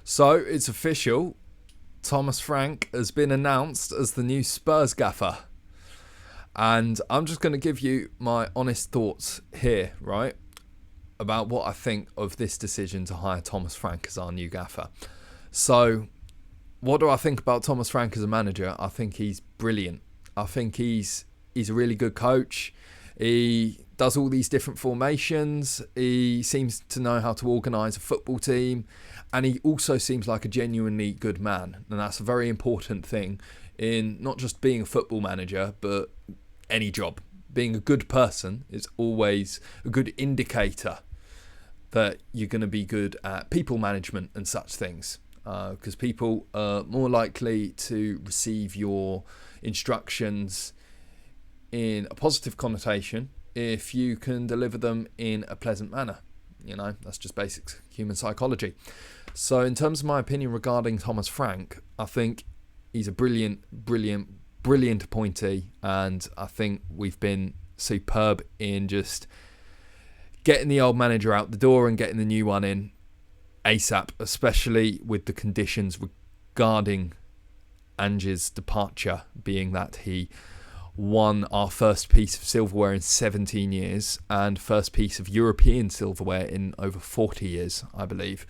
So it's official. Thomas Frank has been announced as the new Spurs gaffer. And I'm just going to give you my honest thoughts here, right? About what I think of this decision to hire Thomas Frank as our new gaffer. So, what do I think about Thomas Frank as a manager? I think he's brilliant. I think he's a really good coach. He does all these different formations. He seems to know how to organise a football team. And he also seems like a genuinely good man. And that's a very important thing in not just being a football manager, but any job. Being a good person is always a good indicator that you're going to be good at people management and such things. Because people are more likely to receive your instructions in a positive connotation if you can deliver them in a pleasant manner. You know, that's just basic human psychology. So in terms of my opinion regarding Thomas Frank, I think he's a brilliant appointee, and I think we've been superb in just getting the old manager out the door and getting the new one in ASAP, especially with the conditions regarding Ange's departure, being that he won our first piece of silverware in 17 years and first piece of European silverware in over 40 years, I believe.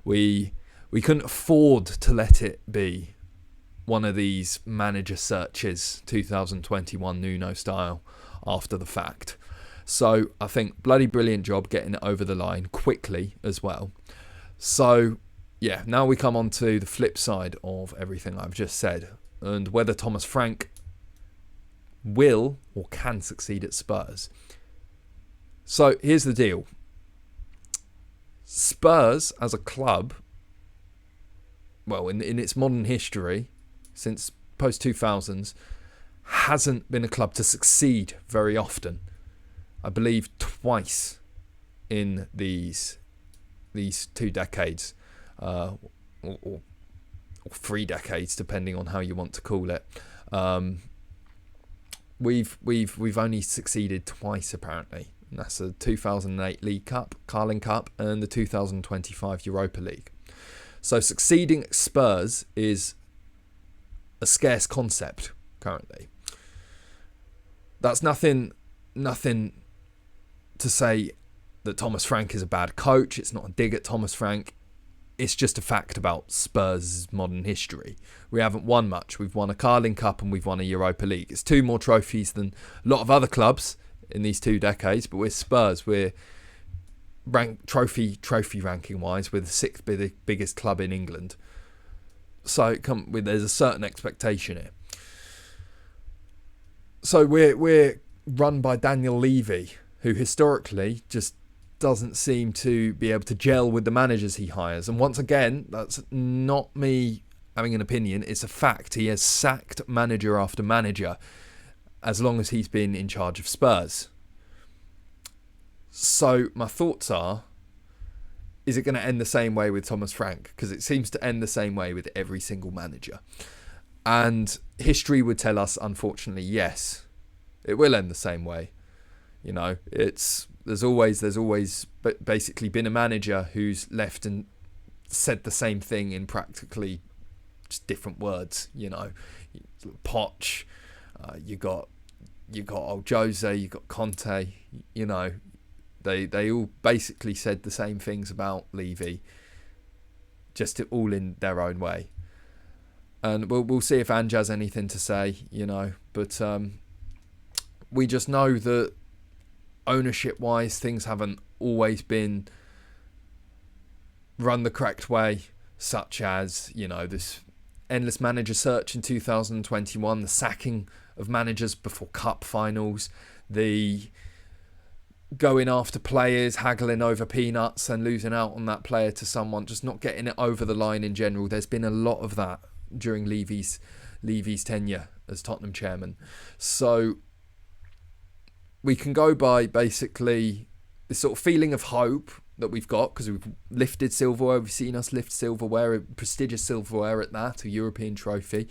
We couldn't afford to let it be one of these manager searches, 2021 Nuno style, after the fact. So I think bloody brilliant job getting it over the line quickly as well. So yeah, now we come on to the flip side of everything I've just said, and whether Thomas Frank will or can succeed at Spurs. So here's the deal. Spurs as a club, well, in its modern history, since post-2000s, hasn't been a club to succeed very often. I believe twice in these 2 decades, or 3 decades, depending on how you want to call it. We've only succeeded twice apparently. And that's the 2008 League Cup, Carling Cup, and the 2025 Europa League. So succeeding at Spurs is a scarce concept currently. That's nothing to say that Thomas Frank is a bad coach. It's not a dig at Thomas Frank. It's just a fact about Spurs' modern history. We haven't won much. We've won a Carling Cup and we've won a Europa League. It's 2 more trophies than a lot of other clubs in these 2 decades, but we're Spurs. We're ranked trophy ranking wise, we're the 6th biggest club in England. So there's a certain expectation here. So we're run by Daniel Levy, who historically just doesn't seem to be able to gel with the managers he hires. And once again, that's not me having an opinion. It's a fact. He has sacked manager after manager as long as he's been in charge of Spurs. So my thoughts are, is it going to end the same way with Thomas Frank? Because it seems to end the same way with every single manager. And history would tell us, unfortunately, yes, it will end the same way. You know, there's always basically been a manager who's left and said the same thing in practically just different words. You know, Poch, you got old Jose, you got Conte. You know, they all basically said the same things about Levy, just all in their own way. And we'll see if Ange has anything to say. You know, but we just know that ownership-wise, things haven't always been run the correct way, such as, you know, this endless manager search in 2021, the sacking of managers before cup finals, the going after players, haggling over peanuts and losing out on that player to someone, just not getting it over the line in general. There's been a lot of that during Levy's tenure as Tottenham chairman. So we can go by basically this sort of feeling of hope that we've got because we've lifted silverware. We've seen us lift silverware, prestigious silverware at that, a European trophy.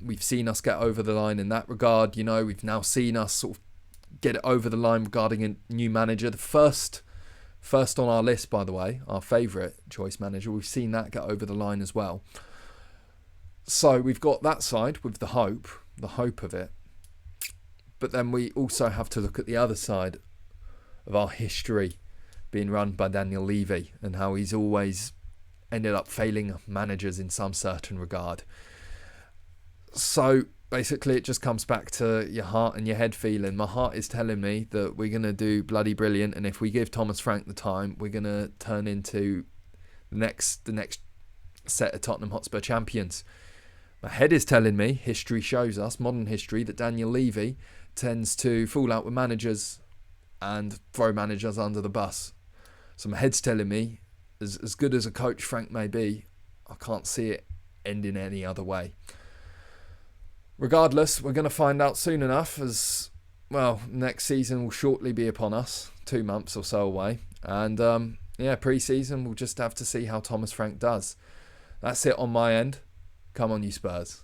We've seen us get over the line in that regard. You know, we've now seen us sort of get it over the line regarding a new manager. The first First on our list, by the way, our favourite choice manager. We've seen that get over the line as well. So we've got that side with the hope of it. But then we also have to look at the other side of our history being run by Daniel Levy and how he's always ended up failing managers in some certain regard. So basically it just comes back to your heart and your head feeling. My heart is telling me that we're going to do bloody brilliant, and if we give Thomas Frank the time, we're going to turn into the next set of Tottenham Hotspur champions. My head is telling me, history shows us, modern history, that Daniel Levy tends to fall out with managers and throw managers under the bus. So my head's telling me, as good as a coach Frank may be, I can't see it ending any other way. Regardless, we're going to find out soon enough, as, well, next season will shortly be upon us, 2 months or so away. And, pre-season, we'll just have to see how Thomas Frank does. That's it on my end. Come on, you Spurs.